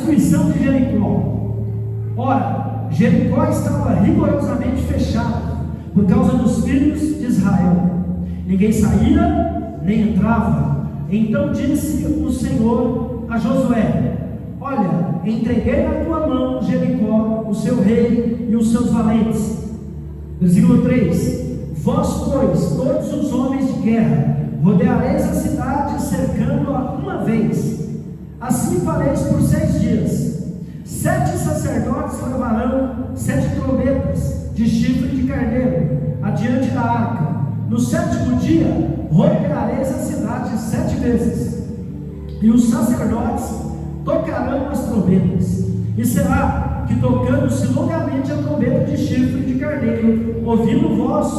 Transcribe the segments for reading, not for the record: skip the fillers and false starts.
destruição de Jericó. Ora, Jericó estava rigorosamente fechada por causa dos filhos de Israel. Ninguém saía, nem entrava. Então disse o Senhor a Josué: olha, entreguei na tua mão Jericó, o seu rei e os seus valentes. Versículo 3: vós, pois, todos os homens de guerra, rodeareis a cidade, cercando-a uma vez. Assim fareis por 6 dias. 7 sacerdotes levarão 7 trombetas de chifre de carneiro adiante da arca. No 7º dia, rodeareis a cidade 7 vezes. E os sacerdotes tocarão as trombetas. E será que, tocando-se longamente a trombeta de chifre de carneiro, ouvindo vós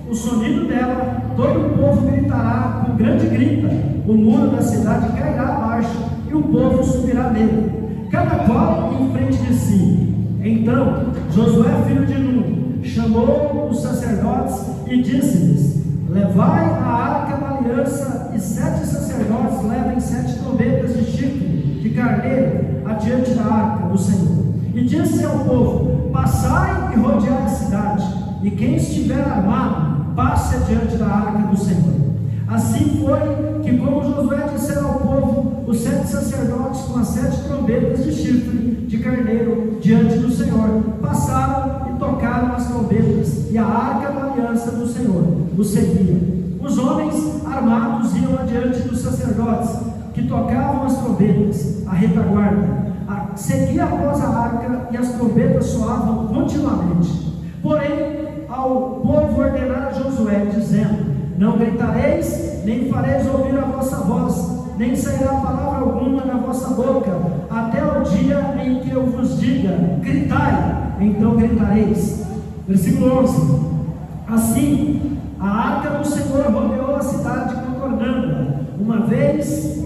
o sonido dela, todo o povo gritará com grande grita, o muro da cidade cairá abaixo, e o povo subirá nele, cada qual em frente de si. Então Josué, filho de Nun, chamou os sacerdotes e disse-lhes: levai a arca da aliança, e 7 sacerdotes levem 7 trombetas de chifre de carneiro adiante da arca do Senhor. E disse ao povo: passai e rodeai a cidade, e quem estiver armado, passe adiante da arca do Senhor. Assim foi que, como Josué dissera ao povo, os 7 sacerdotes com as 7 trombetas de chifre de carneiro diante do Senhor passaram e tocaram as trombetas, e a arca da aliança do Senhor os seguia. Os homens armados iam adiante dos sacerdotes que tocavam as trombetas, a retaguarda seguia após a arca, e as trombetas soavam continuamente. Porém, ao povo ordenar Josué, dizendo: não gritareis, nem fareis ouvir a vossa voz, nem sairá palavra alguma da vossa boca, até o dia em que eu vos diga: gritai, então gritareis. Versículo 11: assim, a arca do Senhor rodeou a cidade, contornando-a. Uma vez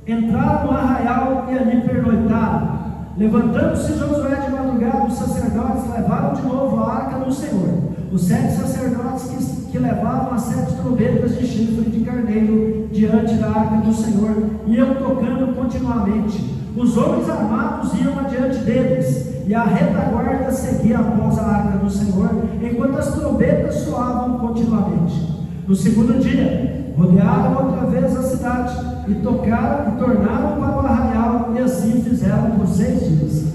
entraram no arraial e ali pernoitaram. Levantando-se Josué de madrugada, os sacerdotes levaram de novo a arca do Senhor. Os 7 sacerdotes que levavam as 7 trombetas de chifre de carneiro diante da arca do Senhor iam tocando continuamente. Os homens armados iam adiante deles, e a retaguarda seguia após a arca do Senhor, enquanto as trombetas soavam continuamente. No 2º dia, rodearam outra vez a cidade, e tocaram e tornaram para o arraial, e assim fizeram por 6 dias.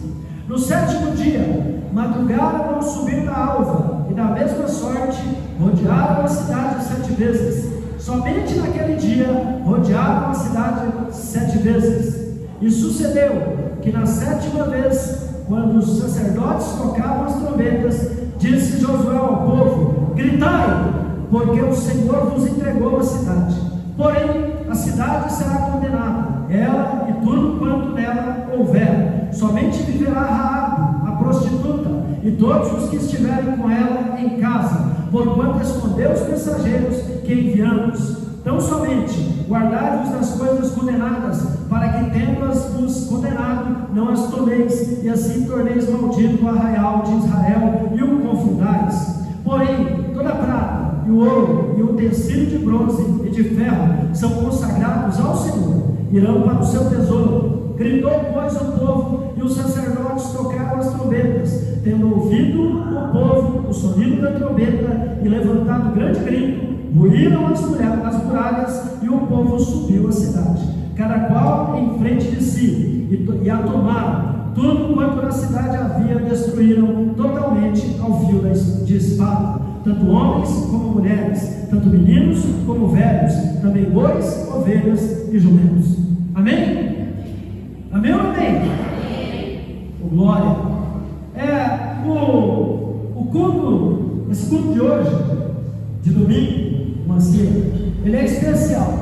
No 7º dia, madrugaram ao subir da alva, e da mesma sorte rodearam a cidade 7 vezes. Somente naquele dia rodearam a cidade 7 vezes. E sucedeu que na 7ª vez, quando os sacerdotes tocavam as trombetas, disse Josué ao povo: gritai, porque o Senhor vos entregou a cidade. Porém, a cidade será condenada, ela e tudo quanto nela houver. Somente viverá Raabe, a prostituta, e todos os que estiverem com ela em casa, porquanto escondeu os mensageiros que enviamos. Tão somente guardai-vos das coisas condenadas, para que, tendo-as-vos condenado, não as tomeis, e assim torneis maldito o arraial de Israel e o confundais. Porém, toda a prata e o ouro e o utensílio de bronze e de ferro são consagrados ao Senhor, irão para o seu tesouro. Gritou, pois, o povo, e os sacerdotes tocaram as trombetas. Tendo ouvido o povo o sonido da trombeta e levantado grande grito, ruíram as muralhas, e o povo subiu a cidade, cada qual em frente de si, e a tomaram. Tudo quanto na cidade havia destruíram totalmente ao fio de espada, tanto homens como mulheres, tanto meninos como velhos, também bois, ovelhas e jumentos. Amém? Amém ou amém? Oh, glória! O culto, esse culto de hoje, de domingo, uma ceia, ele é especial.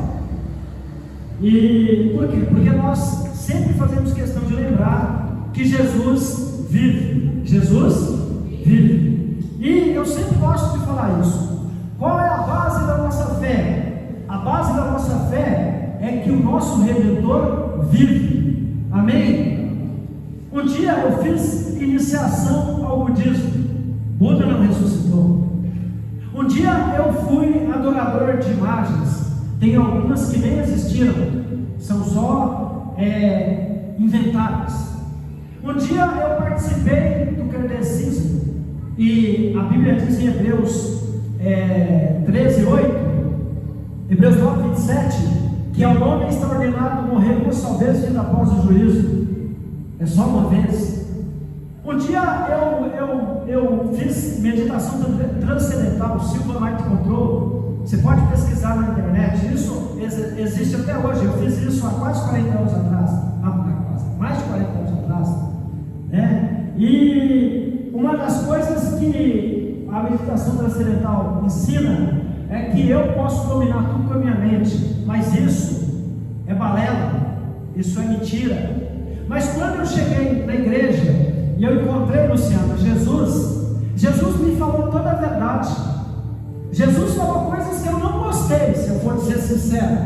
E por quê? Porque nós sempre fazemos questão de lembrar que Jesus vive. Jesus vive. E eu sempre gosto de falar isso. Qual é a base da nossa fé? A base da nossa fé é que o nosso Redentor vive. Amém? Um dia eu fiz iniciação ao budismo. Buda não ressuscitou. Um dia eu fui adorador de imagens. Tem algumas que nem existiram, são só inventáveis. Um dia eu participei do kardecismo, e a Bíblia diz em Hebreus 13:8, Hebreus 9:27, que ao homem está ordenado morrer uma só vez e após o juízo. É só uma vez. Um dia eu fiz meditação transcendental, Silva Mind Control. Você pode pesquisar na internet, isso existe até hoje. Eu fiz isso há quase 40 anos atrás, mais de 40 anos atrás, né? E uma das coisas que a meditação transcendental ensina é que eu posso dominar tudo com a minha mente, mas isso é balela, isso é mentira. Mas quando eu cheguei na igreja e eu encontrei, Luciano, Jesus me falou toda a verdade. Jesus falou coisas que eu não gostei, se eu for ser sincero.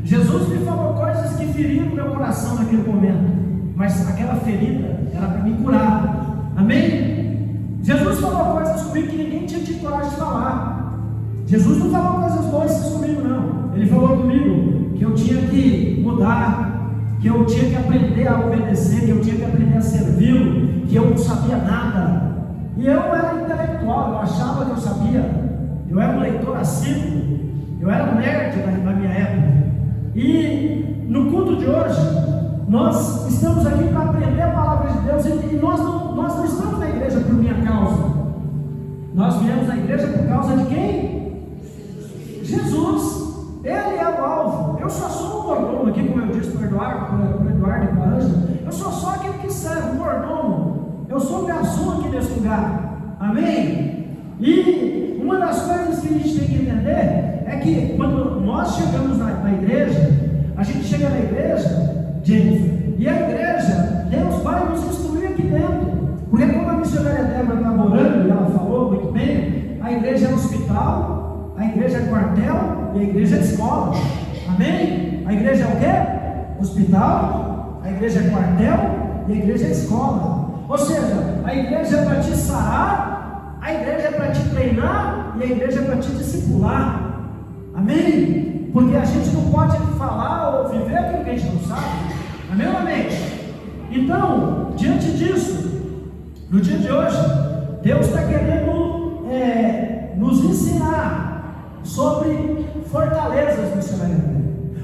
Jesus me falou coisas que feriram meu coração naquele momento, mas aquela ferida era para me curar. Amém? Jesus falou coisas comigo que ninguém tinha tido coragem de falar. Jesus não falou coisas doces comigo, não. Ele falou comigo que eu tinha que mudar, que eu tinha que aprender a obedecer, que eu tinha que aprender a servi-lo, que eu não sabia nada. E eu era intelectual, eu achava que eu sabia. Eu era um leitor assíduo, eu era um nerd na minha época. E no culto de hoje, nós estamos aqui para aprender a palavra de Deus, e nós não estamos na igreja por minha causa. Nós viemos na igreja por causa de quem? Jesus. Ele é o alvo. Eu só sou um mordomo aqui, como eu disse para o Eduardo e para a Ângela. Eu sou só aquele que serve, um mordomo. Eu sou o garçom aqui nesse lugar. Amém? E uma das coisas que a gente tem que entender é que quando nós chegamos na igreja, a gente chega na igreja, Jennifer, e a igreja, Deus vai nos instruir aqui dentro. Porque como a missionária Débora estava orando, e ela falou muito bem, a igreja é hospital, a igreja é quartel e a igreja é escola. Amém? A igreja é o quê? Hospital, a igreja é quartel e a igreja é escola. Ou seja, a igreja é para te sarar, a igreja é para te treinar e a igreja é para te discipular. Amém? Porque a gente não pode falar ou viver aquilo que a gente não sabe. Amém ou amém? Então, diante disso, no dia de hoje, Deus está querendo nos ensinar sobre fortalezas missionárias.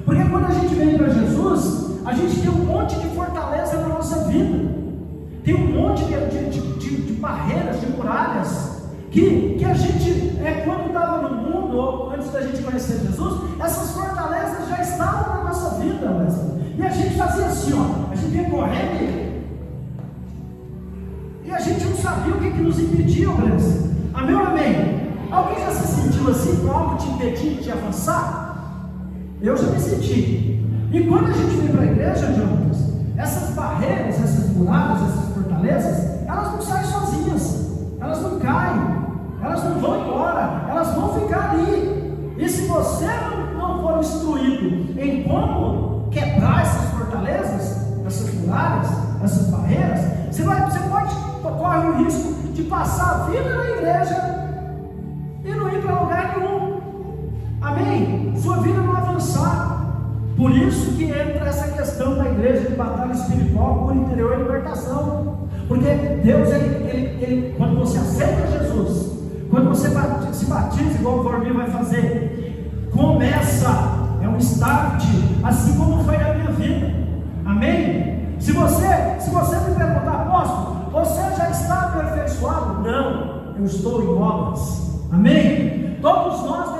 Porque quando a gente vem para Jesus, a gente tem um monte de fortaleza na nossa vida. Tem um monte de barreiras, de muralhas, que a gente, quando estava no mundo, ou antes da gente conhecer Jesus, essas fortalezas já estavam na nossa vida, Wesley. E a gente fazia assim, ó, a gente ia correndo e a gente não sabia o que nos impedia, Wesley. Amém ou amém? Alguém já se sentiu assim, com algo te impedindo de avançar? Eu já me senti. E quando a gente vem para a igreja, Jonas, essas barreiras, essas muralhas, essas fortalezas, elas não saem sozinhas, elas não caem, elas não vão embora, elas vão ficar ali. E se você não for instruído em como quebrar essas fortalezas, essas muralhas, essas barreiras, você corre o risco de passar a vida na igreja e não ir para lugar nenhum. Amém? Sua vida não avançar. Por isso que entra essa questão da igreja de batalha espiritual por interior e libertação. Porque Deus, ele, quando você aceita Jesus, quando você se batiza, igual o Vormir vai fazer, começa, é um start, assim como foi na minha vida. Amém? Se você me perguntar, apóstolo, você já está aperfeiçoado? Não, eu estou em obras. Amém? Todos nós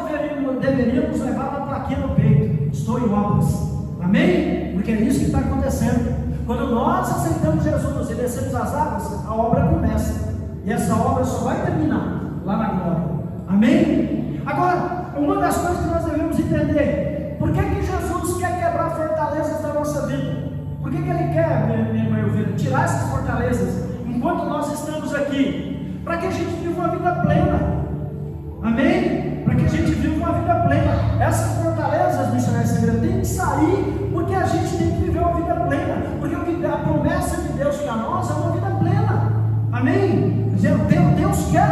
deveríamos levar uma plaquinha no peito: estou em obras. Amém? Porque é isso que está acontecendo. Quando nós aceitamos Jesus e descemos as águas, a obra começa. E essa obra só vai terminar lá na glória. Amém? Agora, uma das coisas que nós devemos entender: por que Jesus quer quebrar fortalezas da nossa vida? Por que Ele quer, minha irmã Elvira, tirar essas fortalezas enquanto nós estamos aqui? Para que a gente viva uma vida plena. Amém? Para que a gente viva uma vida plena. Essas fortalezas, missionários segredos, têm que sair, porque a gente tem que viver uma vida plena. Porque a promessa de Deus para nós é uma vida plena. Amém? Deus quer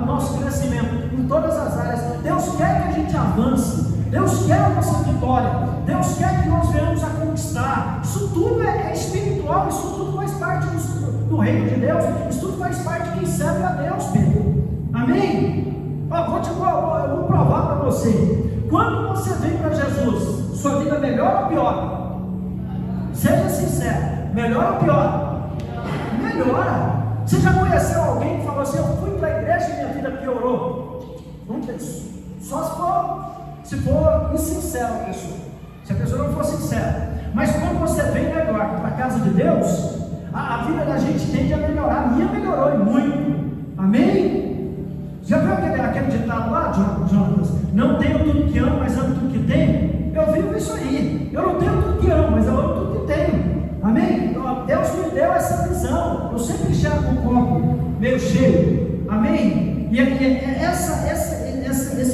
o nosso crescimento em todas as áreas. Deus quer que a gente avance. Deus quer a nossa vitória, Deus quer que nós venhamos a conquistar. Isso tudo é espiritual, isso tudo faz parte do reino de Deus, isso tudo faz parte de quem serve a Deus, Pedro. Amém? Eu vou provar para você. Quando você vem para Jesus, sua vida melhora ou piora? Seja sincero, melhora ou piora? Melhora. Você já conheceu alguém que falou assim: eu fui para a igreja e minha vida piorou? Não tem isso. Só se for insincero a pessoa. Se a pessoa não for sincera. Mas quando você vem agora para a casa de Deus, a vida da gente tende a melhorar. A minha melhorou e muito. Amém? Já viu aquele ditado lá, Jonas? Não tenho tudo que amo, mas amo tudo que tenho. Eu vivo isso aí. Eu não tenho tudo que amo, mas eu amo tudo que tenho. Amém? Deus me deu essa visão. Eu sempre enxergo um copo meio cheio. Amém? E esse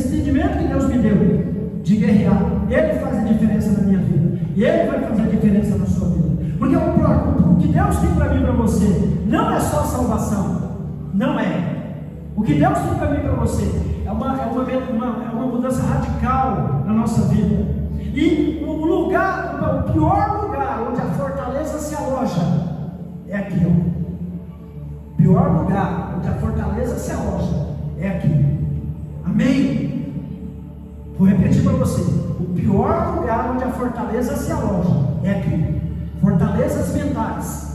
entendimento que Deus me deu de guerrear, Ele faz a diferença na minha vida. E Ele vai fazer a diferença na sua vida. Porque o que Deus tem para mim e para você não é só salvação. Não é. O que Deus tem para mim e para você é uma mudança radical na nossa vida. E o pior lugar onde a fortaleza se aloja é aqui, ó. Pior lugar onde a fortaleza se aloja é aqui. Amém? Vou repetir para você. O pior lugar onde a fortaleza se aloja é aqui. Fortalezas mentais.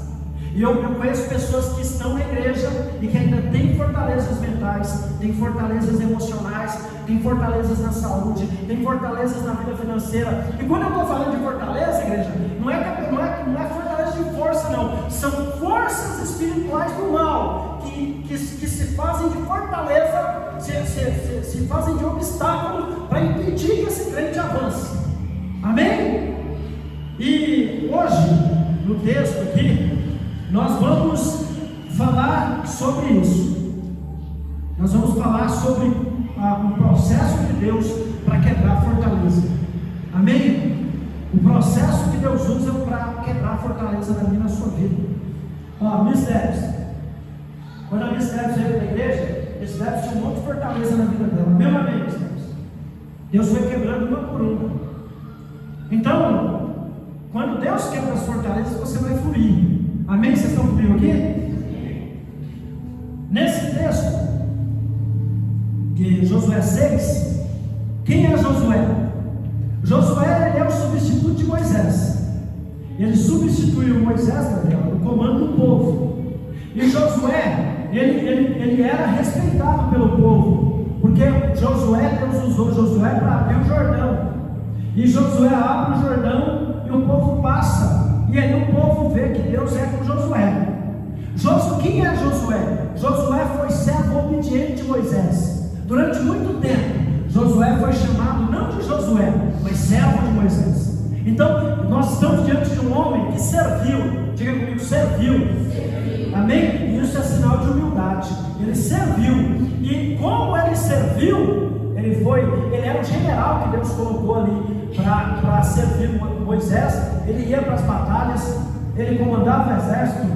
E eu conheço pessoas que estão na igreja e que ainda têm fortalezas mentais, têm fortalezas emocionais, têm fortalezas na saúde, têm fortalezas na vida financeira. E quando eu estou falando de fortaleza, igreja, não é fortaleza de força, não. São forças espirituais do mal que se fazem de fortaleza, se fazem de obstáculo para impedir que esse crente avance. Amém? E hoje, no texto aqui, nós vamos falar sobre isso. Nós vamos falar sobre o processo de Deus para quebrar a fortaleza. Amém? O processo que Deus usa para quebrar a fortaleza da minha e na sua vida. Miss Debs. Quando a Miss Debs veio da igreja, Miss Debs tinha um monte de fortaleza na vida dela. Meu amigo, Miss Debs. Deus foi quebrando uma por uma. Então, quando Deus quebra as fortalezas, você vai fluir. Amém? Vocês estão comigo aqui? Nesse texto de Josué 6, quem é Josué? Josué é o substituto de Moisés. Ele substituiu Moisés, no comando do povo. E Josué, ele era respeitado pelo povo, porque Deus usou Josué para abrir o Jordão. E Josué abre o Jordão e o povo passa. E aí o povo vê que Deus é com Josué. Quem é Josué? Josué foi servo obediente de Moisés. Durante muito tempo, Josué foi chamado não de Josué, mas servo de Moisés. Então, nós estamos diante de um homem que serviu. Diga comigo, serviu. Amém? E isso é sinal de humildade. Ele serviu. E como ele serviu, ele era o general que Deus colocou ali para servir Moisés. Ele ia para as batalhas, ele comandava o exército.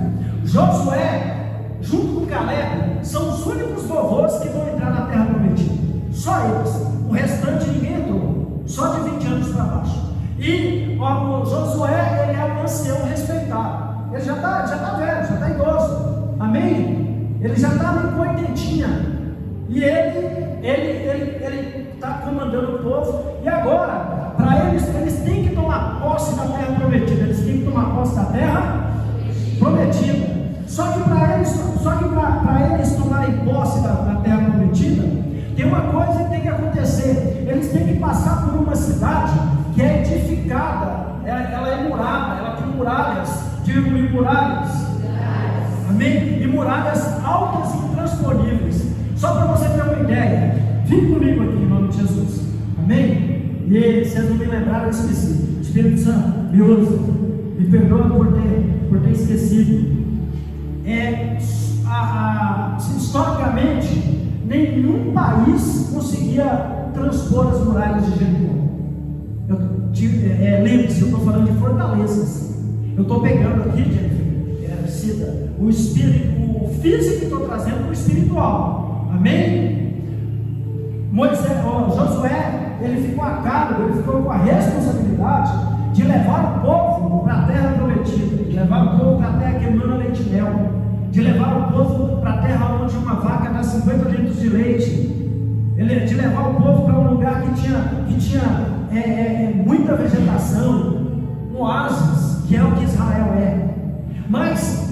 Josué, junto com Caleb, são os únicos vovôs que vão entrar na terra prometida. Só eles. O restante ninguém entrou. Só de 20 anos para baixo. E o Josué, ele é um ancião respeitado. Ele já está velho, já está idoso. Amém? Ele já está meio com 80. E ele está comandando o povo. E agora, para eles têm que tomar posse da terra prometida. Eles têm que tomar posse da terra prometida. Só que para eles tomarem posse da terra prometida, tem uma coisa que tem que acontecer. Eles têm que passar por uma cidade que é edificada. Ela é murada, ela tem muralhas. Digo, muralhas. Amém? E muralhas altas e intransponíveis. Só para você ter uma ideia, fique comigo aqui em nome de Jesus. Amém? E vocês não me lembraram, eu esqueci. Espírito Santo, me usa, me perdoa por ter esquecido. Historicamente, nenhum país conseguia transpor as muralhas de Jericó. Lembre-se, eu estou falando de fortalezas. Eu estou pegando aqui, Jennifer, o espírito, o físico que estou trazendo para o espiritual. Amém? Josué ele ficou a cargo, ele ficou com a responsabilidade de levar o povo para a terra prometida, de levar o povo para a terra que mana leite e mel, de levar o povo para a terra onde uma vaca dá 50 litros de leite, de levar o povo para um lugar que tinha muita vegetação, um oásis, que é o que Israel é. Mas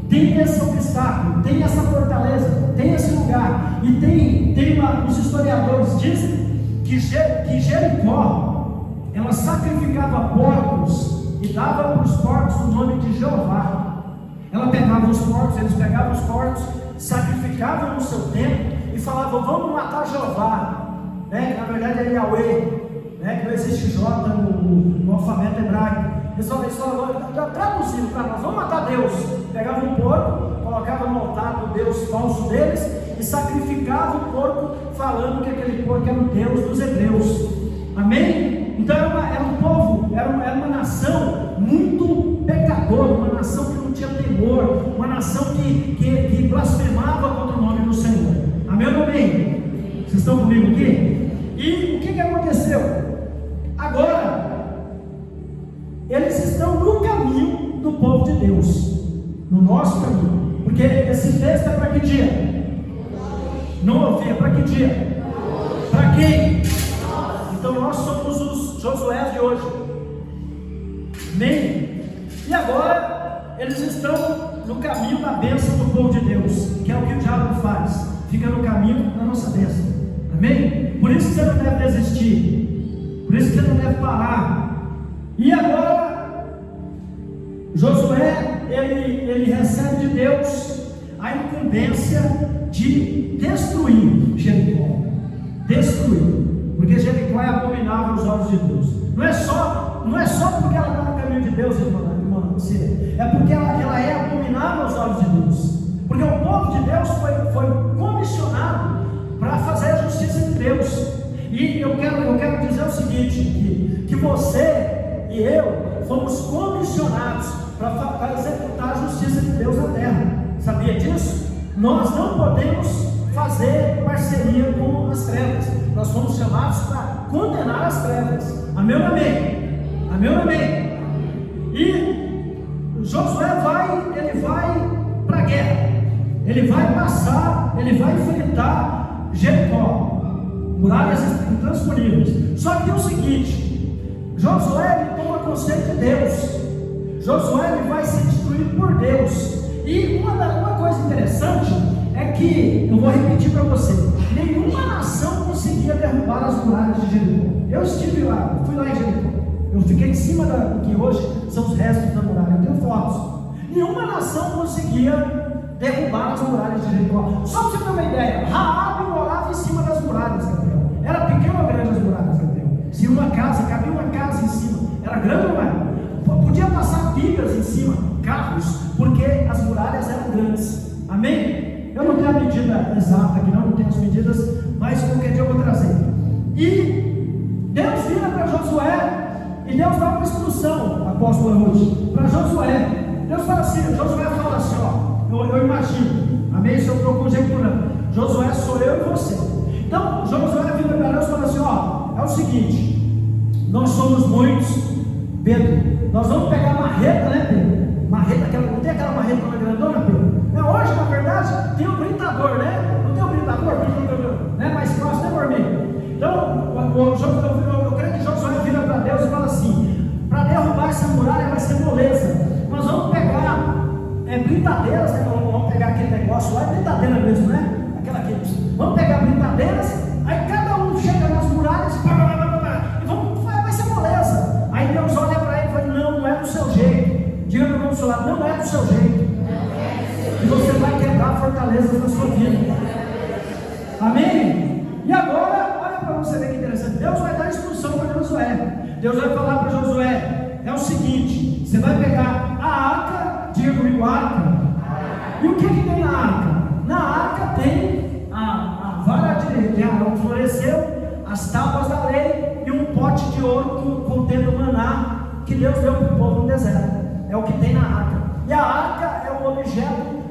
tem esse obstáculo, tem essa fortaleza, tem esse lugar, e os historiadores dizem que Jericó, ela sacrificava porcos e dava para os porcos o nome de Jeová. Ela pegava os porcos, eles pegavam os porcos, sacrificavam no seu templo e falavam: vamos matar Jeová, né? Que na verdade é Yahweh, né? Que não existe J no alfabeto hebraico. Eles falavam, traduzindo para nós: vamos matar Deus. Pegavam um porco, colocavam no altar do Deus falso deles e sacrificavam o porco, falando que aquele porco era o Deus dos hebreus. Amém? Então era um povo, era uma nação muito pecadora, uma nação que não tinha temor, uma nação que blasfemava contra o nome do Senhor. Amém ou não amém? Vocês estão comigo aqui? E o que aconteceu? Agora eles estão no caminho do povo de Deus, no nosso caminho, porque esse texto é para que dia? Não ouvi, é para que dia? Para quem? Então nós somos os Josué de hoje. Amém? E agora eles estão no caminho da bênção do povo de Deus, que é o que o diabo faz, fica no caminho da nossa bênção. Amém? Por isso que você não deve desistir, por isso que você não deve parar. E agora Josué ele recebe de Deus a incumbência de destruir Jericó. Destruir, porque Jericó é abominável aos olhos de Deus. Não é só porque ela está no caminho de Deus, irmã, é porque ela é abominável aos olhos de Deus. Porque o povo de Deus foi comissionado para fazer a justiça de Deus. E eu quero dizer o seguinte: que você e eu fomos comissionados para executar a justiça de Deus na terra. Sabia disso? Nós não podemos fazer parceria com as trevas. Nós fomos chamados para condenar as trevas. Amém ou amém? Amém ou amém? E Josué ele vai para a guerra. Ele vai passar, ele vai enfrentar Jericó, muralhas intransponíveis. Só que é o seguinte: Josué ele toma conselho de Deus. Josué ele vai ser destruído por Deus. E uma coisa interessante é que, eu vou repetir para você, nenhuma nação conseguia derrubar as muralhas de Jericó. Eu estive lá, fui lá em Jericó. Eu fiquei em cima do que hoje são os restos da muralha. Eu tenho fotos. Nenhuma nação conseguia derrubar as muralhas de Jericó. Só para você ter uma ideia, Raabe morava em cima das muralhas, Gabriel. Era pequena ou grande as muralhas, Gabriel? Se uma casa, cabia uma casa em cima, era grande ou não era? Podia passar vigas em cima, carros, porque as muralhas eram grandes. Amém? Eu não tenho a medida exata aqui, não tenho as medidas, mas qualquer dia eu vou trazer. E Deus vira para Josué e Deus dá uma instrução, apóstolo Ruth, para Josué. Deus fala assim, Josué fala assim, eu imagino, amém? Se eu estou conjecturando, Josué sou eu e você. Então Josué vira para Deus e fala assim, é o seguinte, nós somos muitos, Pedro, nós vamos pegar a marreta, né, Pedro? Marreta, não tem aquela marreta grandona, Pedro? Hoje, na verdade, tem o britador, né? Não tem o britador, né? Mais próximo, né, Mormê? Então, eu creio que Josué vira para Deus e fala assim: para derrubar essa muralha vai ser moleza. Nós vamos pegar britadeiras, né? Vamos pegar aquele negócio lá, é britadeira mesmo, né? Aquela aqui. Vamos pegar britadeiras, aí cada um chega nas muralhas e vai ser moleza. Aí Deus olha para ele e fala: não é do seu jeito. Diga para o do seu lado: não é do seu jeito. E você vai quebrar fortalezas na sua vida. Amém? E agora, olha para você ver que interessante. Deus vai dar instrução para Josué. Deus vai falar para Josué: é o seguinte, você vai pegar a arca, diga comigo, arca. E o que tem na arca? Na arca tem a vara de Arão que floresceu, as tábuas da lei e um pote de ouro contendo o maná que Deus deu para o povo no deserto. É o que tem na arca. E a arca é o objeto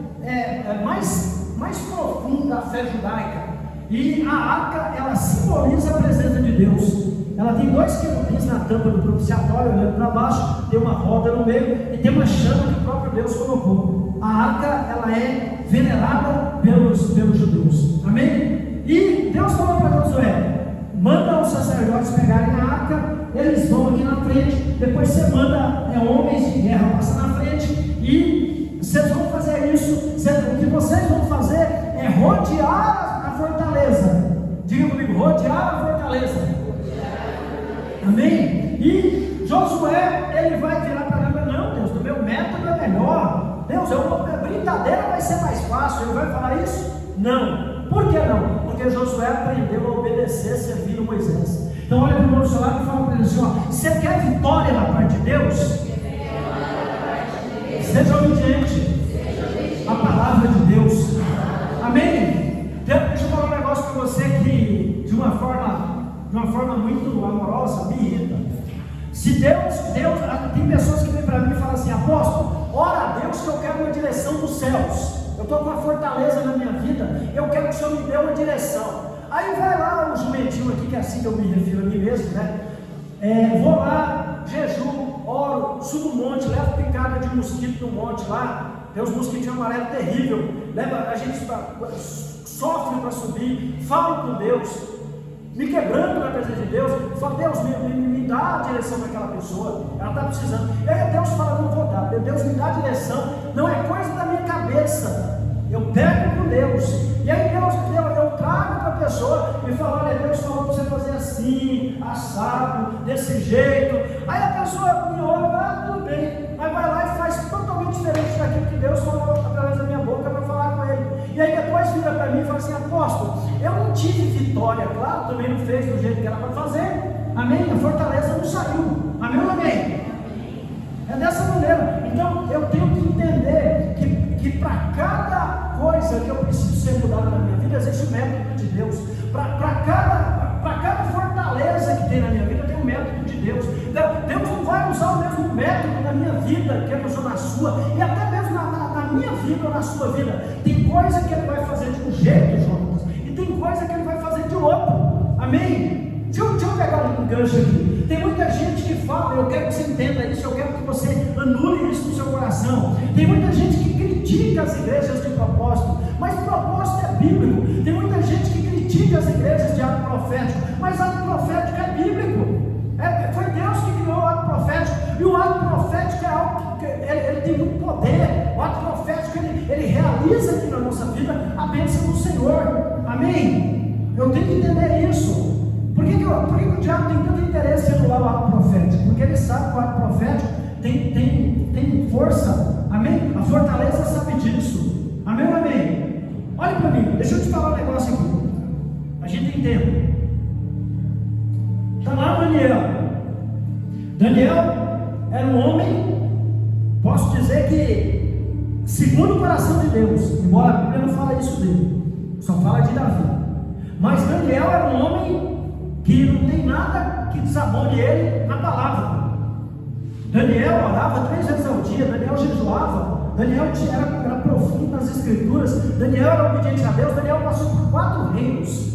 mais profundo da fé judaica. E a arca, ela simboliza a presença de Deus. Ela tem 2 querubins na tampa do propiciatório, olhando para baixo, tem uma roda no meio e tem uma chama que o próprio Deus colocou. A arca, ela é venerada pelos judeus. Amém? E Deus falou para Josué: manda os sacerdotes pegarem a arca, eles vão aqui na frente, depois você manda homens de guerra passar na frente, e vocês vão fazer isso. O que vocês vão fazer é rodear a fortaleza. Diga comigo: rodear a fortaleza. Amém? E Josué, ele vai virar para mim: não, Deus, o meu método é melhor. Deus, a brincadeira vai ser mais fácil. Ele vai falar isso? Não. Por que não? Porque Josué aprendeu a obedecer, servindo Moisés. Então olha para o irmão do seu lado e fala para ele assim: ó, você quer vitória da parte de Deus? Seja obediente à palavra de Deus. Amém? Deixa eu falar um negócio para você que de uma forma muito amorosa me irrita. Se Deus, tem pessoas que vêm para mim e falam assim: apóstolo, ora a Deus que eu quero uma direção dos céus. Eu estou com uma fortaleza na minha vida, eu quero que o Senhor me dê uma direção. Aí vai lá o jumentinho aqui, que é assim que eu me refiro a mim mesmo, né? Vou lá, jejum, oro, subo um monte, levo picada de mosquito no monte lá, tem uns mosquitinhos amarelos terríveis, a gente sofre para subir, falo com Deus, me quebrando na presença de Deus, falo: Deus, me dá a direção para aquela pessoa, ela está precisando. E aí Deus fala: não vou dar. Deus me dá a direção, não é coisa da minha cabeça, eu pego com Deus, e aí eu trago para a pessoa e falo: olha, Deus falou para você fazer assim, assado, desse jeito. Aí a pessoa me olha: tudo bem. Aí vai lá e faz totalmente diferente daquilo que Deus falou através da minha boca para falar com ele. E aí depois vira para mim e fala assim: apóstolo, eu não tive vitória. Claro, também não fez do jeito que era para fazer. Amém? A fortaleza não saiu. Amém ou amém? É dessa maneira. Então eu tenho que entender que para cada coisa que eu preciso ser mudada na minha vida, existe um método de Deus. Para cada fortaleza que tem na minha vida, tem um método de Deus. Deus não vai usar o mesmo método na minha vida que ele usou na sua, e até mesmo na minha vida ou na sua vida. Tem coisa que ele vai fazer de um jeito, Jonas, e tem coisa que ele vai fazer de outro. Amém? Deixa eu pegar um gancho aqui. Tem muita gente que fala: eu quero que você entenda isso, eu quero que você anule isso no seu coração. Tem muita gente que critica as igrejas de propósito, mas propósito é bíblico. Tem muita gente que critica as igrejas de ato profético, mas ato profético é bíblico. Foi Deus que criou o ato profético, e o ato profético é algo que ele tem muito poder. O ato profético ele realiza aqui na nossa vida a bênção do Senhor. Amém? Eu tenho que entender isso. Por que o diabo tem tanto interesse em anular o ato profético? Porque ele sabe que o ato profético tem força. Amém? A fortaleza sabe disso. Amém ou amém? Olha para mim, deixa eu te falar um negócio aqui. A gente entende. Está lá Daniel. Daniel era um homem, posso dizer que segundo o coração de Deus, embora a Bíblia não fala isso dele, só fala de Davi. Mas Daniel era um homem que não tem nada que desabone ele na palavra. Daniel orava 3 vezes ao dia, Daniel jejuava, Daniel era profundo nas escrituras, Daniel era obediente a Deus. Daniel passou por 4 reinos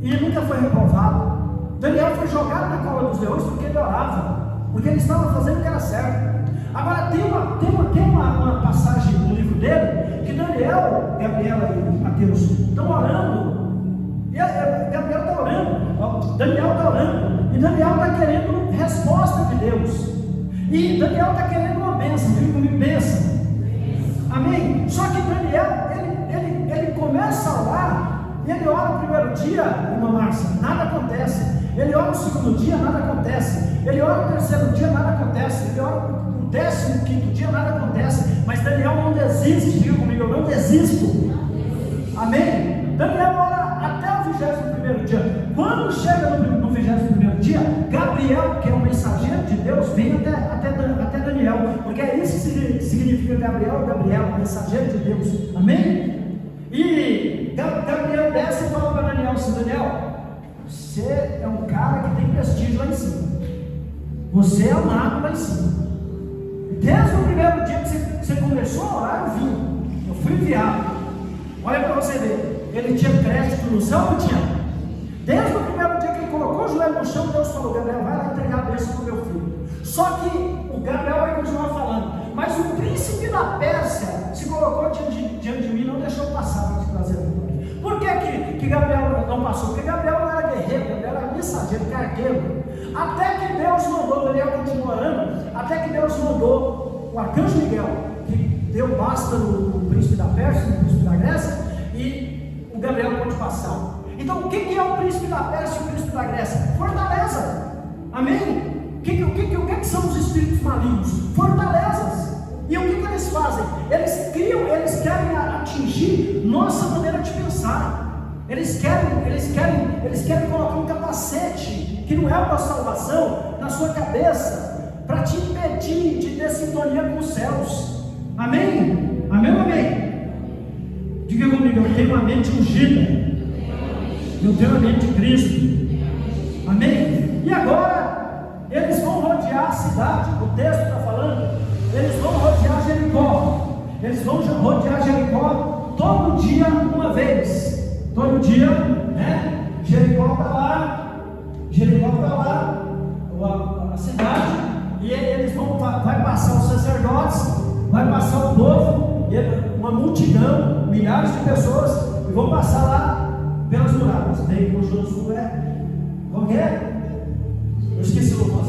e nunca foi reprovado. Daniel foi jogado na cova dos leões porque ele orava, porque ele estava fazendo o que era certo. Agora tem uma passagem no livro dele que Daniel, Gabriela e Mateus estão orando. E Gabriel está orando, Daniel está orando, e Daniel está querendo resposta de Deus, e Daniel está querendo uma bênção. Diga comigo: bênção. Amém? Só que Daniel, ele começa a orar, e ele ora no primeiro dia, irmã Márcia, nada acontece. Ele ora no segundo dia, nada acontece. Ele ora no terceiro dia, nada acontece. Ele ora no 15º dia, nada acontece. Mas Daniel não desiste. Diga comigo: eu não desisto. Amém? Daniel ora até o 21º dia. Quando chega no 21º dia, Gabriel, que é o mensageiro de Deus, vem até Daniel, porque é isso que significa Gabriel, o mensageiro de Deus. Amém? E Gabriel desce e fala para Daniel assim: Daniel, você é um cara que tem prestígio lá em cima, você é amado lá em cima. Desde o primeiro dia que você começou a orar, eu fui enviado. Olha para você ver. ele tinha crédito no céu, não tinha? Desde o primeiro dia que ele colocou o joelho no chão, Deus falou: Gabriel, vai lá entregar a bênção para o meu filho. Só que o Gabriel vai continuar falando, mas o príncipe da Pérsia se colocou diante de mim, não deixou passar para te trazer a vitória. Por que Gabriel não passou? Porque Gabriel não era guerreiro, Gabriel era mensageiro, cargueiro. Até que Deus mandou, Gabriel continuou orando, até que Deus mandou o arcanjo Miguel, que deu basta no príncipe da Pérsia, no príncipe da Grécia, e o Gabriel pôde passar. Então o que é o príncipe da Pérsia e o príncipe da Grécia? Fortaleza. Amém? O que são os espíritos malignos? Fortalezas. E o que eles fazem? Eles querem atingir nossa maneira de pensar. Eles querem colocar um capacete que não é uma salvação na sua cabeça, para te impedir de ter sintonia com os céus. Amém? Amém ou amém? Diga comigo: eu tenho uma mente ungida, eu tenho a mente de Cristo. Amém? E agora eles vão rodear a cidade. O texto está falando, eles vão rodear Jericó. Eles vão rodear Jericó todo dia uma vez. Todo dia, né? Jericó está lá, a cidade, e eles vai passar os sacerdotes, vai passar o povo, uma multidão, milhares de pessoas, e vão passar lá pelas muralhas. Daí com Josué, como é? Eu esqueci o nome.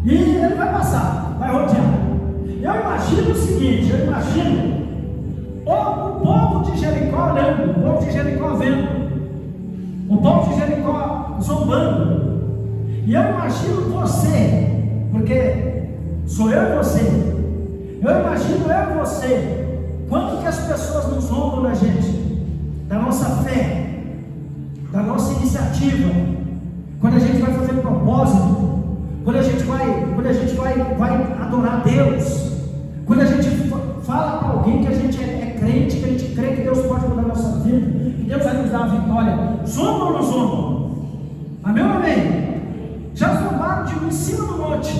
E ele vai passar, vai rodear. Eu imagino o seguinte: o povo de Jericó olhando, o povo de Jericó vendo, o povo de Jericó zombando. E eu imagino você, porque sou eu e você, eu imagino eu e você, quanto que as pessoas nos zombam da gente, da nossa fé, da nossa iniciativa, quando a gente vai fazer um propósito, quando a gente vai adorar Deus, quando a gente fala para alguém que a gente é crente, que a gente crê que Deus pode mudar a nossa vida, que Deus vai nos dar a vitória. Zomba ou não zomba? Amém ou amém? Já zombaram de mim em cima do monte,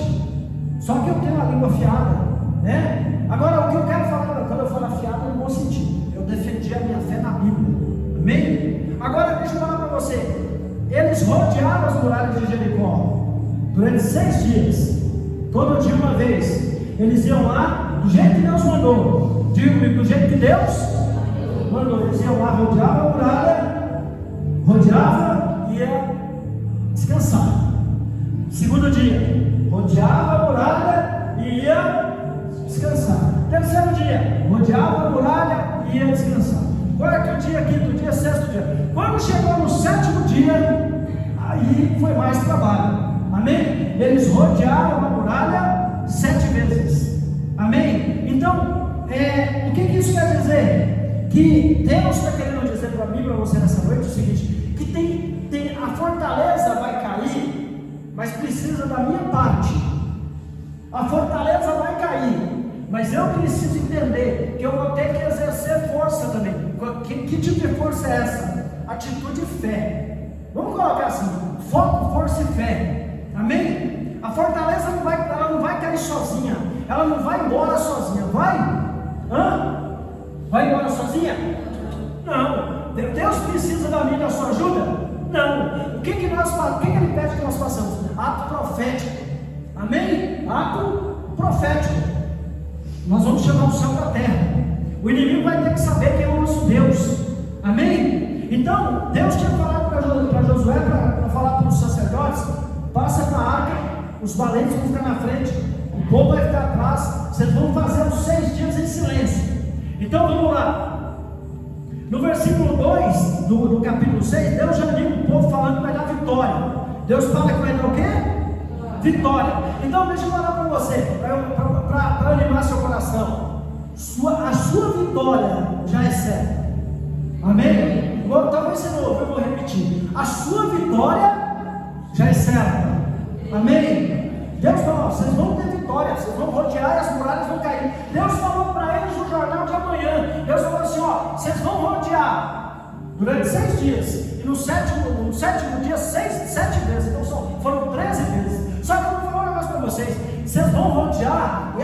só que eu tenho a língua afiada, né? Agora o que eu quero falar, quando eu falo afiada, é no bom sentido. Eu defendi a minha fé na Bíblia. Amém? Agora deixa eu falar para você. Eles rodearam as muralhas de Jericó durante 6 dias, todo dia uma vez. Eles iam lá do jeito que Deus mandou. Diga comigo: do jeito que Deus mandou. Eles iam lá, rodeavam a muralha, rodeava e ia descansar. Segundo dia, rodeava a muralha e ia descansar. Terceiro dia, rodeava a muralha e ia descansar. Quarto dia, quinto dia, sexto dia. Quando chegou no 7º dia, aí foi mais trabalho. Amém? Eles rodearam a muralha 7 vezes. Amém? Então, o que isso quer dizer? Que Deus está querendo dizer para mim e para você nessa noite o seguinte: que a fortaleza vai cair, mas precisa da minha parte. A fortaleza vai cair, mas eu preciso entender que eu vou ter que exercer força também. Que tipo de força é essa? Atitude e fé. Vamos colocar assim: foco, força e fé. Amém? A fortaleza ela não vai cair sozinha, ela não vai embora sozinha. Vai? Vai embora sozinha? Não. Deus precisa da minha e da sua ajuda? Não. O que ele pede que nós façamos? Ato profético. Amém? Ato profético. Nós vamos chamar o céu da terra. O inimigo vai ter que saber quem é o nosso Deus. Amém? Então, Deus tinha falado para Josué, para falar para os sacerdotes: passa para a arca, os valentes vão ficar na frente, o povo vai ficar atrás, vocês vão fazer os 6 dias em silêncio. Então vamos lá. No versículo 2 do capítulo 6, Deus já anima o povo falando que vai dar vitória. Deus fala que vai dar o quê? Vitória. Então deixa eu falar para você, para animar seu coração. A sua vitória já é certa. Amém? Talvez você não ouviu, eu vou repetir. A sua vitória já é certa. Amém? Deus falou: vocês vão ter vitória, vocês vão rodear e as muralhas vão cair. Deus falou para eles no jornal de amanhã. Deus falou assim: vocês vão rodear durante 6 dias, e no sétimo dia 7 vezes. Então foram 13 vezes. Só que eu vou falar um negócio para vocês: vocês vão rodear, e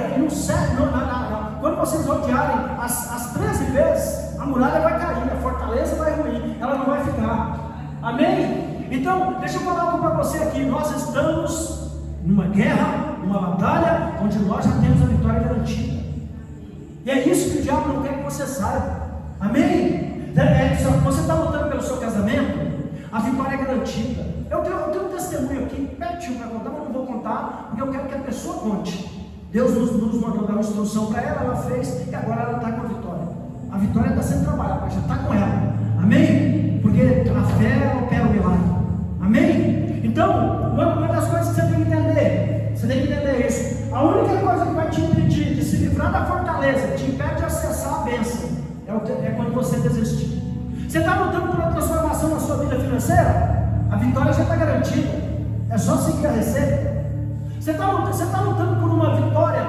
quando vocês rodearem as 13 vezes, A muralha vai cair, a fortaleza vai ruir, ela não vai ficar. Amém? Então, deixa eu falar algo para você aqui. Nós estamos numa guerra, numa batalha, onde nós já temos a vitória garantida. E é isso que o diabo não quer que você saiba. Amém? Você está lutando pelo seu casamento, a vitória é garantida. Eu tenho um testemunho aqui, pertinho para contar, mas não vou contar, porque eu quero que a pessoa conte. Deus nos mandou dar uma instrução para ela, ela fez, e agora ela está com a vitória. A vitória está sendo trabalhada, mas já está com ela. Amém? Porque a fé opera o milagre. Amém? Então, uma das coisas que você tem que entender, isso. A única coisa que vai te impedir de se livrar da fortaleza, te impede de acessar a bênção, é quando você desistir. Você está lutando por uma transformação na sua vida financeira? A vitória já está garantida. É só seguir a receita. Você está lutando por uma vitória,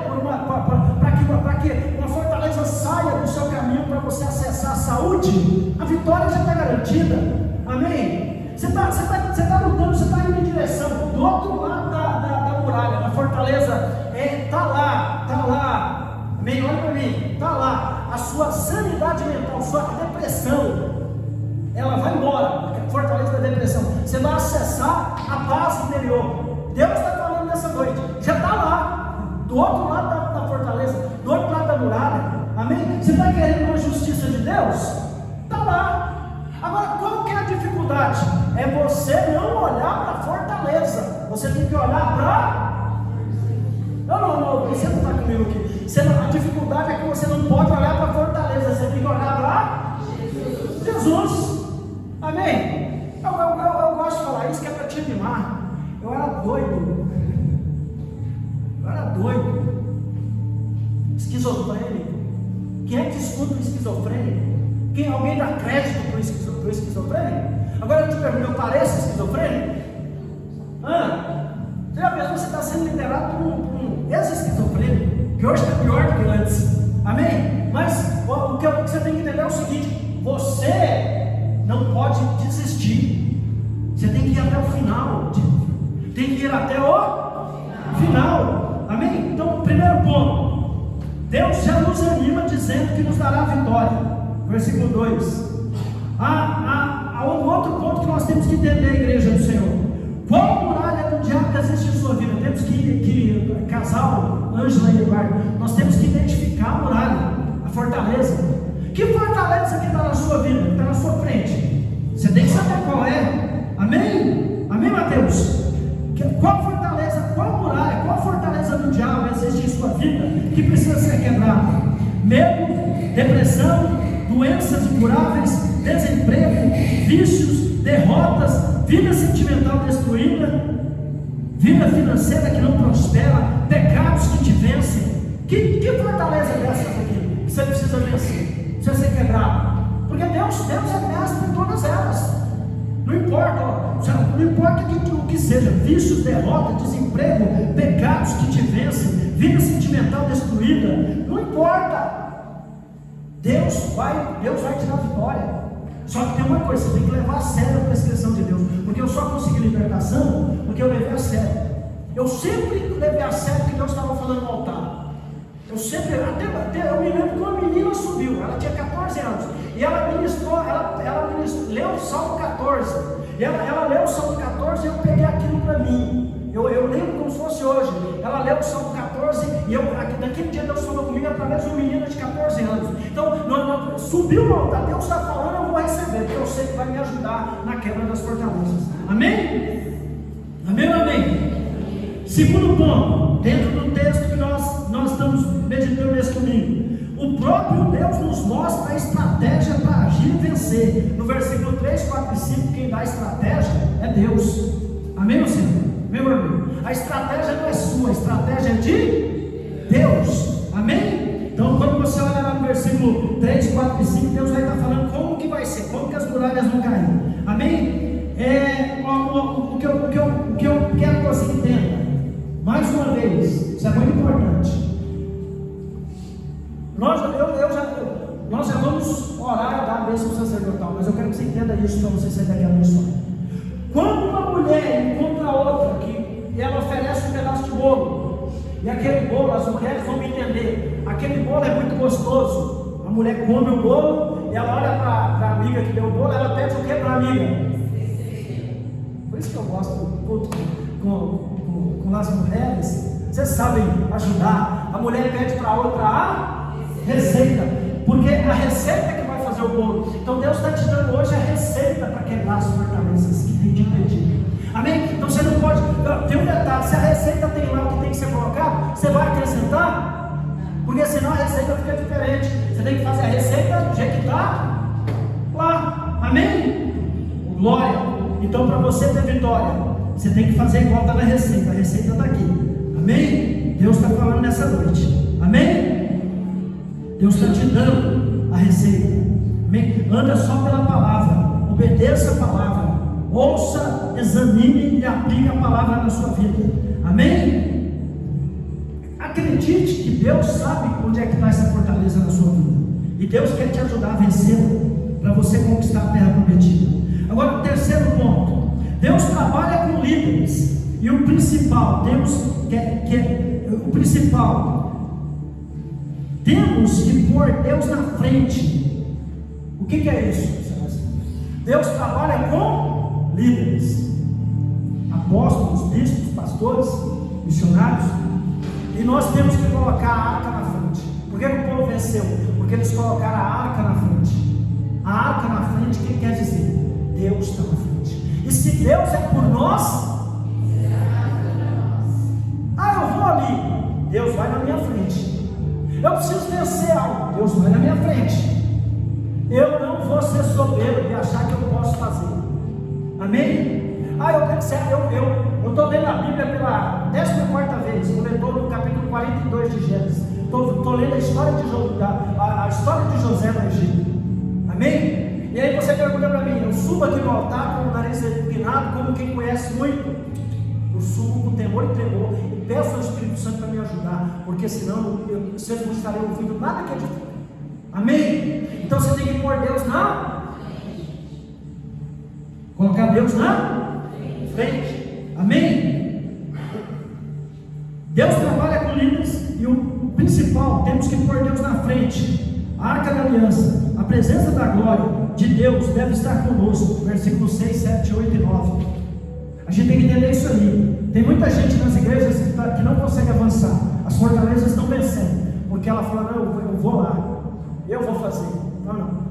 para que uma fortaleza saia do seu caminho para você acessar a saúde? A vitória já está garantida. Amém? Você está lutando, você está indo em direção do outro lado da muralha, da fortaleza. Está lá. Amém? Olha para mim. Está lá. A sua sanidade mental, sua depressão, ela vai embora. A fortaleza da depressão. Você vai acessar a paz interior. Deus está falando nessa noite. Já está lá. Do outro lado da fortaleza. Do outro lado da muralha. Amém? Você está querendo uma justiça de Deus? Está lá. Agora, qual que é a dificuldade? É você não olhar para a fortaleza. Você tem que olhar para... Não, você não está comigo aqui. A dificuldade é que você não pode olhar para a fortaleza. Você tem que olhar para Jesus. Amém? Eu gosto de falar isso, que é para te animar. Eu era doido. Esquizofrênico. Quem é que escuta o esquizofrênico? Alguém dá crédito para o esquizofrênico? Agora eu te pergunto, eu pareço esquizofrênico? Você já pensou que você está sendo liderado por um ex-esquizofrênico, que hoje está pior do que antes? Amém? Mas o que você tem que entender é o seguinte: você não pode desistir. Você tem que ir até o final. Tem que ir até o final. Amém? Então, primeiro ponto. Deus já nos anima dizendo que nos dará a vitória. Versículo 2. Há um outro ponto que nós temos que entender, igreja do Senhor. Qual muralha do diabo existe em sua vida? Temos que casal, Ângela e Eduardo, nós temos que identificar a muralha, a fortaleza. Que fortaleza que está na sua vida, que está na sua frente? Você tem que saber qual é. Amém? Amém, Mateus? Qual fortaleza, qual muralha, qual fortaleza do diabo existe em sua vida que precisa ser quebrada? Medo, depressão, doenças incuráveis, desemprego, vícios, derrotas, vida sentimental destruída, vida financeira que não prospera, pecados que te vencem. Que fortaleza é dessas aqui que você precisa vencer, precisa ser quebrado? Porque Deus é mestre em todas elas. Não importa o que seja, vícios, derrota, desemprego, pecados que te vencem, vida sentimental destruída, não importa. Deus vai te dar vitória. Só que tem uma coisa, você tem que levar a sério a prescrição de Deus. Porque eu só consegui libertação porque eu levei a sério. Eu sempre levei a sério o que Deus estava falando no altar. Eu me lembro que uma menina subiu, ela tinha 14 anos, e ela leu o Salmo 14. E ela leu o Salmo 14 e eu peguei aquilo para mim. Eu lembro como se fosse hoje. Ela leu o Salmo 14 e naquele dia Deus falou comigo através de uma menina de 14 anos. Então, subiu no altar, Deus está falando, eu vou receber, porque eu sei que vai me ajudar na quebra das fortalezas. Amém? Amém ou amém? Segundo ponto, dentro do texto que nós estamos meditando nesse domingo, o próprio Deus nos mostra a estratégia para agir e vencer. No versículo 3, 4 e 5, quem dá a estratégia é Deus. Amém, meu Senhor? Meu irmão, a estratégia não é sua, a estratégia é de Deus. Amém? Então, quando você olha lá no versículo 3, 4 e 5, Deus vai estar falando como que vai ser, como que as muralhas vão cair. Amém? O que eu quero que você entenda, mais uma vez, isso é muito importante. Nós já vamos orar e dar a bênção sacerdotal, mas eu quero que você entenda isso para você sair daqui abençoado. Quando uma mulher encontra outra e ela oferece um pedaço de bolo, e aquele bolo, as mulheres vão me entender, aquele bolo é muito gostoso, a mulher come o bolo bolo, e ela olha para a amiga que deu o bolo, ela pede o que para a amiga? Por isso que eu gosto do culto com as mulheres. Vocês sabem ajudar. A mulher pede para a outra a receita, porque a receita é que vai fazer o bolo. Então Deus está te dando hoje a receita para quebrar as fortalezas que tem te impedido. Amém? Então você não pode. Tem um detalhe: se a receita tem lá o que tem que ser colocado, você vai acrescentar? Porque senão a receita fica diferente. Você tem que fazer a receita do jeito que está lá. Amém? Glória. Então, para você ter vitória, você tem que fazer igual está na receita. A receita está aqui. Amém? Deus está falando nessa noite. Amém? Deus está te dando a receita. Amém? Anda só pela palavra. Obedeça a palavra. Ouça, examine e aplique a palavra na sua vida. Amém? Acredite que Deus sabe onde é que está essa fortaleza na sua vida. E Deus quer te ajudar a vencê-la, para você conquistar a terra prometida. Agora, o terceiro ponto: Deus trabalha com líderes, e o principal, temos que pôr Deus na frente. O que é isso? Deus trabalha com líderes, apóstolos, bispos, pastores, missionários, e nós temos que colocar a arca na frente. Por que o povo venceu? Porque eles colocaram a arca na frente. A arca na frente, o que quer dizer? Deus está na frente. E se Deus é por nós, eu vou ali, Deus vai na minha frente. Eu preciso vencer algo, Deus vai na minha frente. Eu não vou ser soberbo e achar que eu posso fazer. Amém? Eu estou lendo a Bíblia pela 14ª vez. Eu estou no capítulo 42 de Gênesis. Estou lendo a história de José no Egito. Amém? E aí você pergunta para mim: eu subo aqui no altar com o nariz empinado, como quem conhece muito? Eu subo com temor e tremor e peço ao Espírito Santo para me ajudar, porque senão vocês não estarem ouvindo nada que é de fora. Amém? Então você tem que pôr Deus colocar Deus na frente. Amém? Deus trabalha com líderes, e o principal, temos que pôr Deus na frente. A arca da aliança, a presença da glória de Deus deve estar conosco. Versículos 6, 7, 8 e 9. A gente tem que entender isso aí. Tem muita gente nas igrejas que não consegue avançar. As fortalezas estão vencendo, porque ela fala: não, eu vou lá, eu vou fazer. Não.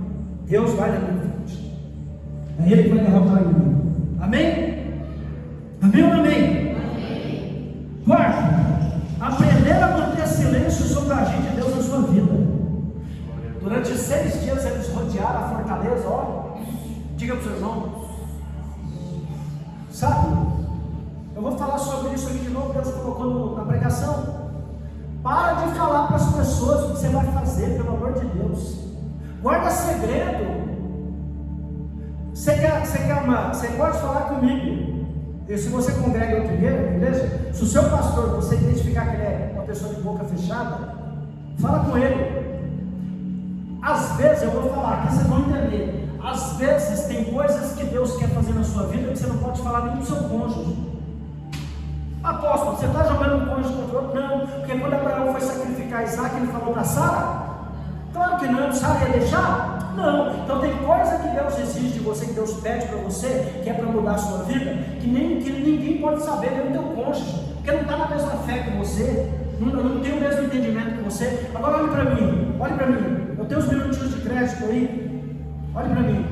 Deus vai na minha frente. É Ele que vai derrotar o inimigo. Amém? Amém ou não amém? Amém. Quarto, aprender a manter silêncio sobre o agir de Deus na sua vida. Durante 6 dias eles rodearam a fortaleza. Olha, diga para o seu irmão. Sabe, eu vou falar sobre isso aqui de novo. Deus colocou na pregação. Para de falar para as pessoas o que você vai fazer, pelo amor de Deus. Guarda segredo. Você pode falar comigo. E se você congrega em outra igreja, se o seu pastor, você identificar que ele é uma pessoa de boca fechada, fala com ele. Às vezes, eu vou falar, que vocês vão entender. Às vezes tem coisas que Deus quer fazer na sua vida que você não pode falar nem do seu cônjuge. Apóstolo, você está jogando um cônjuge contra o outro? Não, porque quando Abraão foi sacrificar Isaac, ele falou para Sara? Claro que não. Sara ia deixar? Não. Então tem coisa que Deus exige de você, que Deus pede para você, que é para mudar a sua vida, que ninguém pode saber, nem o teu cônjuge, porque não está na mesma fé que você, não tem o mesmo entendimento que você. Agora olhe para mim, eu tenho uns minutinhos de crédito aí, olhe para mim.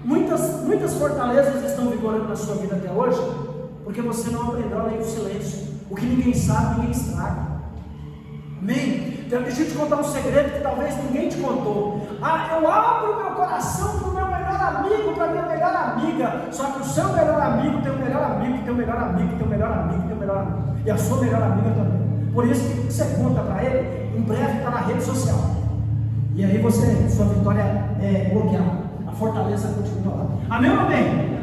Muitas fortalezas estão vigorando na sua vida até hoje, porque você não aprendeu a ler o silêncio. O que ninguém sabe, ninguém estraga. Amém? Então, deixa eu te contar um segredo que talvez ninguém te contou. Eu abro meu coração para o meu melhor amigo, para a minha melhor amiga. Só que o seu melhor amigo tem um melhor amigo, tem um melhor amigo, tem um melhor amigo, tem um melhor amigo. E a sua melhor amiga também. Por isso que você conta para ele, em breve está na rede social. E aí sua vitória é bloqueada. A fortaleza continua lá. Amém ou amém?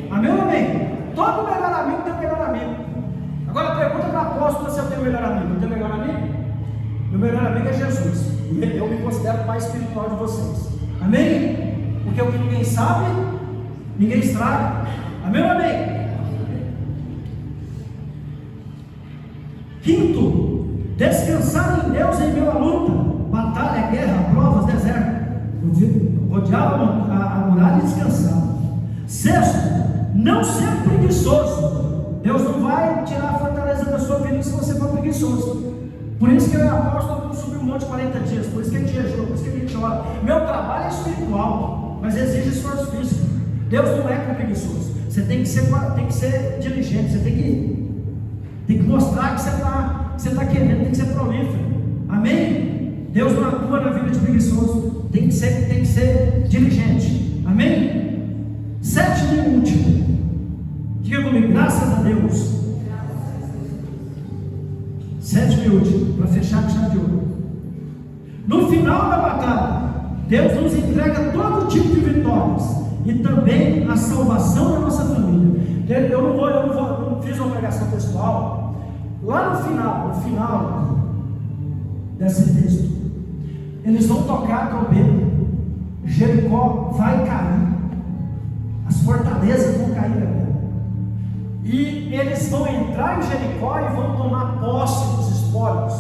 Amém ou amém? Todo melhor amigo tem um melhor amigo. Agora pergunta para o apóstolo se eu tenho um melhor amigo. Tem um melhor amigo? Meu melhor amigo é Jesus. E eu me considero pai espiritual de vocês. Amém? Porque o que ninguém sabe, ninguém estraga. Amém ou amém? Quinto, descansar em Deus em meio à luta. batalha, guerra, provas, deserto. Rodeava a muralha e descansava. Sexto, não ser preguiçoso. Deus não vai tirar a fortaleza da sua vida se você for preguiçoso. Por isso que o apóstolo subiu um monte 40 dias, por isso que a gente jejua, por isso que a gente ora. Meu trabalho é espiritual, mas exige esforço físico. Deus não é com preguiçoso. Você tem que ser diligente, você tem que mostrar que você está querendo, tem que ser prolífero. Amém? Deus não atua na vida de preguiçoso, tem que ser diligente. Amém? Sétimo e último, diga comigo, graças a Deus. Sétimo e último, para fechar com chave de ouro. No final da batalha, Deus nos entrega todo tipo de vitórias e também a salvação da nossa família. Eu não fiz uma pregação textual. Lá no final desse texto, eles vão tocar a trombeta, Jericó vai cair, as fortalezas vão cair também. E eles vão entrar em Jericó e vão tomar posse dos espólios,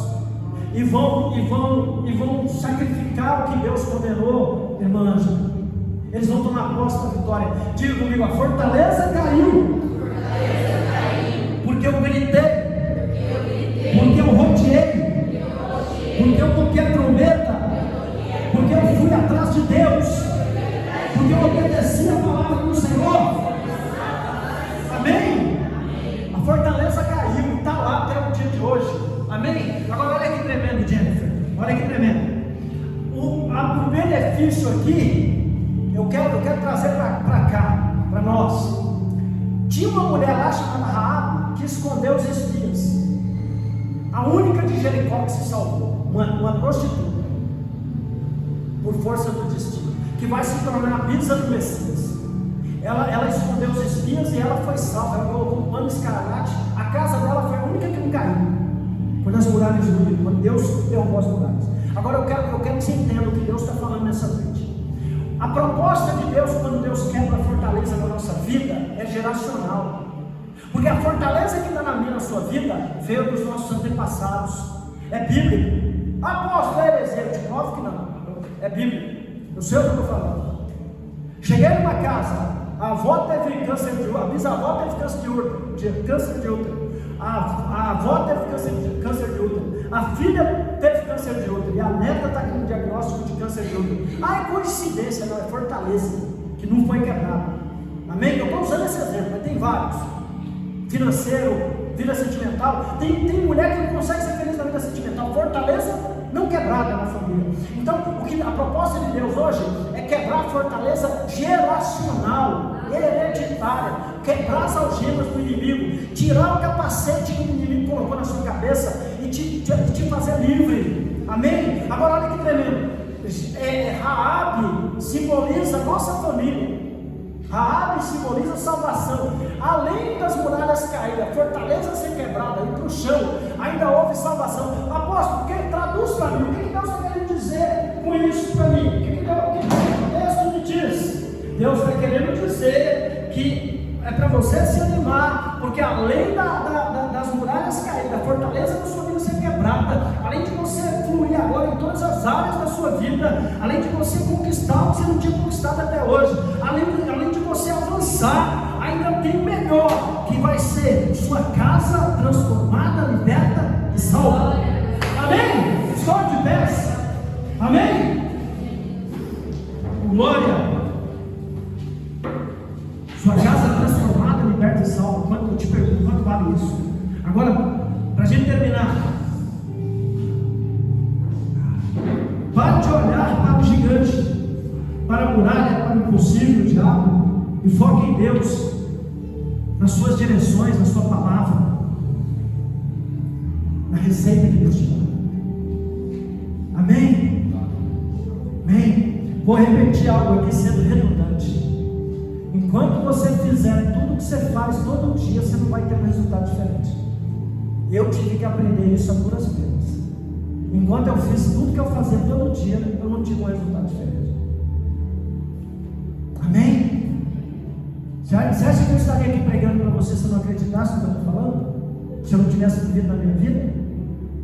e vão sacrificar o que Deus condenou, irmã Ângela. Eles vão tomar posse da vitória. Diga comigo, a fortaleza caiu. Porque eu gritei, porque eu rodeei, porque eu toquei a trombeta, porque eu fui atrás de Deus, porque eu obedeci a palavra do Senhor. Amém? A fortaleza caiu, está lá até o dia de hoje. Amém? Agora olha que tremendo, Jennifer. Olha que tremendo. O benefício aqui, eu quero trazer para cá, para nós. Tinha uma mulher lá chamada Raabe que escondeu os espias. A única de Jericó que se salvou, uma prostituta, por força do destino, que vai se tornar a bisa do Messias. Ela escondeu os espias e ela foi salva. Ela colocou um pano escarlate. A casa dela foi a única que não caiu quando as muralhas ruíram, quando Deus derrubou as muralhas. Agora eu quero que você entenda o que Deus está falando nessa noite. A proposta de Deus, quando Deus quebra a fortaleza na nossa vida, é geracional. Porque a fortaleza que está na minha, na sua vida, veio dos nossos antepassados. É bíblico. Apóstolo, é heresia? Eu te provo que não. É bíblico. Eu sei o que eu estou falando. Cheguei numa casa, a avó teve câncer de útero, a bisavó teve câncer de útero, a avó teve câncer de útero, a filha teve câncer de útero, e a neta está com um diagnóstico de câncer de útero. É coincidência, não, é fortaleza, que não foi quebrada. Amém? Eu estou usando esse exemplo, mas tem vários. Financeiro, vida sentimental, tem mulher que não consegue ser feliz na vida sentimental, fortaleza não quebrada na família. Então, a proposta de Deus hoje é quebrar a fortaleza geracional, hereditária, quebrar as algemas do inimigo, tirar o capacete que o inimigo colocou na sua cabeça e te fazer livre. Amém? Agora olha que tremendo. Raabe simboliza a nossa família. Raabe simboliza salvação. Além das muralhas caírem, a fortaleza ser quebrada, ir para o chão, ainda houve salvação. Apóstolo, traduz para mim, o que Deus está querendo dizer com isso para mim? O que o texto me diz? Deus está querendo dizer que é para você se animar, porque além das muralhas caírem, da fortaleza da sua vida ser quebrada, além de você fluir agora em todas as áreas da sua vida, além de você conquistar o que você não tinha conquistado até hoje, além de você avançar, ainda tem o melhor, que vai ser sua casa transformada, liberta e salva. Amém? Estou de pé. Amém? Glória. Sua casa transformada, liberta e salva. Eu te pergunto, quanto vale isso? Agora, para a gente terminar, pare de olhar para o gigante, para a muralha, para o impossível, o diabo, e foque em Deus, nas suas direções, na sua palavra, na receita que Deus te dá. Amém? Amém? Vou repetir algo aqui sendo redundante. Enquanto você fizer tudo o que você faz todo dia, você não vai ter um resultado diferente. Eu tive que aprender isso a duras penas. Enquanto eu fiz tudo que eu fazia todo dia, eu não tive um resultado diferente. Amém? Você acha que eu estaria aqui pregando para você se eu não acreditasse no que eu estou falando? Se eu não tivesse vivido na minha vida?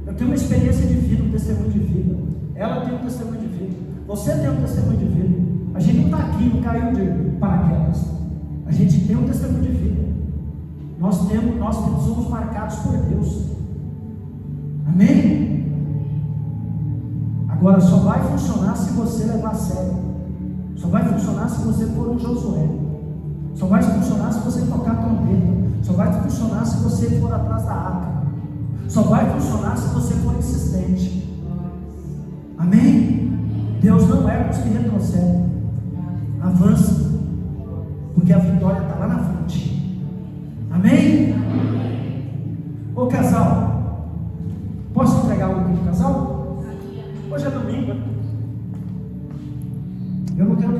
Eu tenho uma experiência de vida, um testemunho de vida. Ela tem um testemunho de vida. Você tem um testemunho de vida. A gente não está aqui, não caiu de paraquedas. A gente tem um testemunho de vida. Nós somos marcados por Deus. Amém? Agora só vai funcionar se você levar a sério. Só vai funcionar se você for um Josué. Só vai funcionar se você tocar a trombeta. Só vai funcionar se você for atrás da arca. Só vai funcionar se você for insistente. Amém? Deus não é os que retrocedem. Avança.